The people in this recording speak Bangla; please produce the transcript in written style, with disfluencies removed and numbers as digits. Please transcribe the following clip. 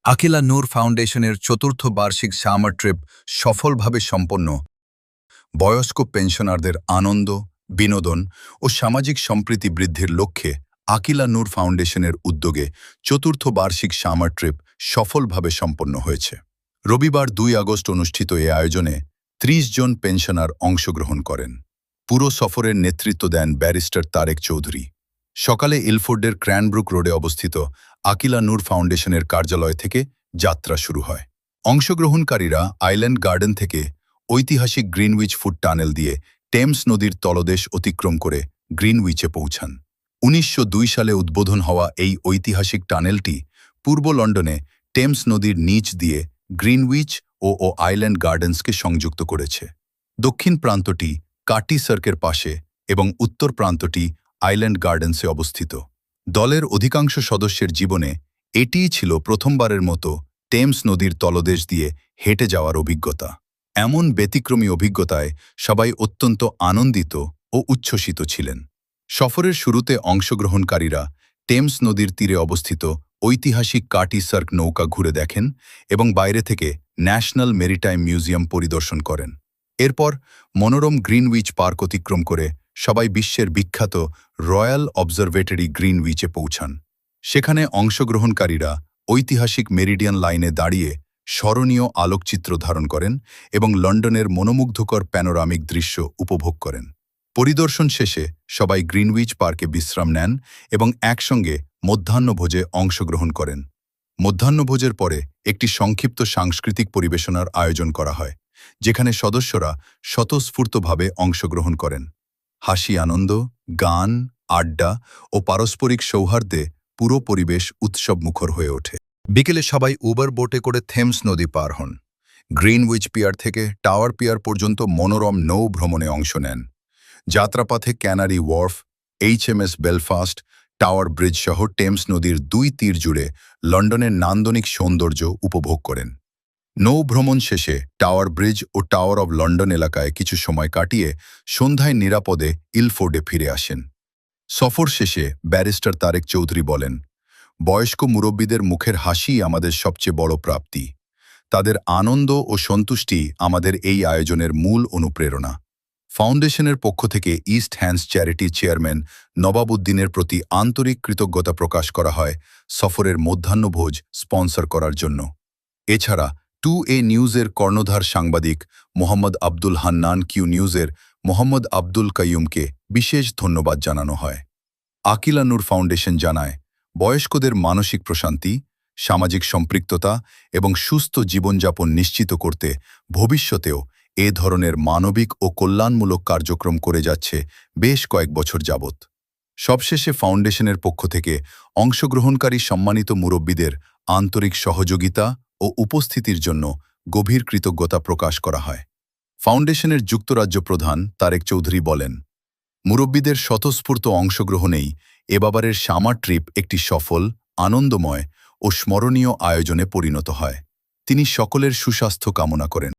আকিলা নূর ফাউন্ডেশনের চতুর্থ বার্ষিক সামার ট্রিপ সফলভাবে সম্পন্ন। বয়স্ক পেনশনারদের আনন্দ, বিনোদন ও সামাজিক সম্প্রীতি বৃদ্ধির লক্ষ্যে আকিলা নূর ফাউন্ডেশনের উদ্যোগে চতুর্থ বার্ষিক সামার ট্রিপ সফলভাবে সম্পন্ন হয়েছে। রবিবার ২ আগস্ট অনুষ্ঠিত এ আয়োজনে ৩০ জন পেনশনার অংশগ্রহণ করেন। পুরো সফরের নেতৃত্ব দেন ব্যারিস্টার তারেক চৌধুরী। সকালে ইলফোর্ডের ক্র্যানব্রুক রোডে অবস্থিত আকিলা নূর ফাউন্ডেশনের কার্যালয় থেকে যাত্রা শুরু হয়। অংশগ্রহণকারীরা আইল্যান্ড গার্ডেন থেকে ঐতিহাসিক গ্রিনউইচ ফুট টানেল দিয়ে টেমস নদীর তলদেশ অতিক্রম করে গ্রিনউইচে পৌঁছান। ১৯০২ সালে উদ্বোধন হওয়া এই ঐতিহাসিক টানেলটি পূর্ব লন্ডনে টেমস নদীর নিচ দিয়ে গ্রিনউইচ ও আইল্যান্ড গার্ডেন্সকে সংযুক্ত করেছে। দক্ষিণ প্রান্তটি কাটি সার্কের পাশে এবং উত্তর প্রান্তটি আইল্যান্ড গার্ডেন্সে অবস্থিত। দলের অধিকাংশ সদস্যের জীবনে এটিই ছিল প্রথমবারের মতো টেমস নদীর তলদেশ দিয়ে হেঁটে যাওয়ার অভিজ্ঞতা। এমন ব্যতিক্রমী অভিজ্ঞতায় সবাই অত্যন্ত আনন্দিত ও উচ্ছ্বসিত ছিলেন। সফরের শুরুতে অংশগ্রহণকারীরা টেমস নদীর তীরে অবস্থিত ঐতিহাসিক কাটি সার্ক নৌকা ঘুরে দেখেন এবং বাইরে থেকে ন্যাশনাল মেরিটাইম মিউজিয়াম পরিদর্শন করেন। এরপর মনোরম গ্রিনউইচ পার্ক অতিক্রম করে সবাই বিশ্বের বিখ্যাত রয়্যাল অবজারভেটরি গ্রিনউইচে পৌঁছান। সেখানে অংশগ্রহণকারীরা ঐতিহাসিক মেরিডিয়ান লাইনে দাঁড়িয়ে স্মরণীয় আলোকচিত্র ধারণ করেন এবং লন্ডনের মনোমুগ্ধকর প্যানোরামিক দৃশ্য উপভোগ করেন। পরিদর্শন শেষে সবাই গ্রিনউইচ পার্কে বিশ্রাম নেন এবং একসঙ্গে মধ্যাহ্নভোজে অংশগ্রহণ করেন। মধ্যাহ্নভোজের পরে একটি সংক্ষিপ্ত সাংস্কৃতিক পরিবেশনার আয়োজন করা হয়, যেখানে সদস্যরা স্বতঃস্ফূর্তভাবে অংশগ্রহণ করেন। হাসি, আনন্দ, গান, আড্ডা ও পারস্পরিক সৌহার্দ্যে পুরো পরিবেশ উৎসবমুখর হয়ে ওঠে। বিকেলে সবাই উবার বোটে করে থেমস নদী পার হন। গ্রিনউইচ পিয়ার থেকে টাওয়ার পিয়ার পর্যন্ত মনোরম নৌ ভ্রমণে অংশ নেন। যাত্রাপথে canary wharf, HMS Belfast, tower bridge সহ টেমস নদীর ২ তীর জুড়ে লন্ডনের নান্দনিক সৌন্দর্য উপভোগ করেন। নৌ ভ্রমণ শেষে টাওয়ার ব্রিজ ও টাওয়ার অব লন্ডন এলাকায় কিছু সময় কাটিয়ে সন্ধ্যায় নিরাপদে ইলফোর্ডে ফিরে আসেন। সফর শেষে ব্যারিস্টার তারেক চৌধুরী বলেন, বয়স্ক মুরব্বীদের মুখের হাসিই আমাদের সবচেয়ে বড় প্রাপ্তি। তাদের আনন্দ ও সন্তুষ্টি আমাদের এই আয়োজনের মূল অনুপ্রেরণা। ফাউন্ডেশনের পক্ষ থেকে ইস্ট হ্যান্ডস চ্যারিটি চেয়ারম্যান নবাব উদ্দিনের প্রতি আন্তরিক কৃতজ্ঞতা প্রকাশ করা হয় সফরের মধ্যাহ্নভোজ স্পন্সর করার জন্য। এছাড়া 2A নিউজের কর্ণধার সাংবাদিক মোহাম্মদ আব্দুল হান্নান, কিউ নিউজের মোহাম্মদ আব্দুল কাইয়ুমকে বিশেষ ধন্যবাদ জানানো হয়। আকিলা নূর ফাউন্ডেশন জানায়, বয়স্কদের মানসিক প্রশান্তি, সামাজিক সম্পৃক্ততা এবং সুস্থ জীবনযাপন নিশ্চিত করতে ভবিষ্যতেও এ ধরনের মানবিক ও কল্যাণমূলক কার্যক্রম করে যাচ্ছে বেশ কয়েক বছর যাবৎ। সবশেষে ফাউন্ডেশনের পক্ষ থেকে অংশগ্রহণকারী সম্মানিত মুরব্বীদের আন্তরিক সহযোগিতা ও উপস্থিতির জন্য গভীর কৃতজ্ঞতা প্রকাশ করা হয়। ফাউন্ডেশনের যুক্তরাজ্য প্রধান তারেক চৌধুরী বলেন, মুরব্বীদের স্বতঃস্ফূর্ত অংশগ্রহণেই এবারের সামার ট্রিপ একটি সফল, আনন্দময় ও স্মরণীয় আয়োজনে পরিণত হয়। তিনি সকলের সুস্বাস্থ্য কামনা করেন।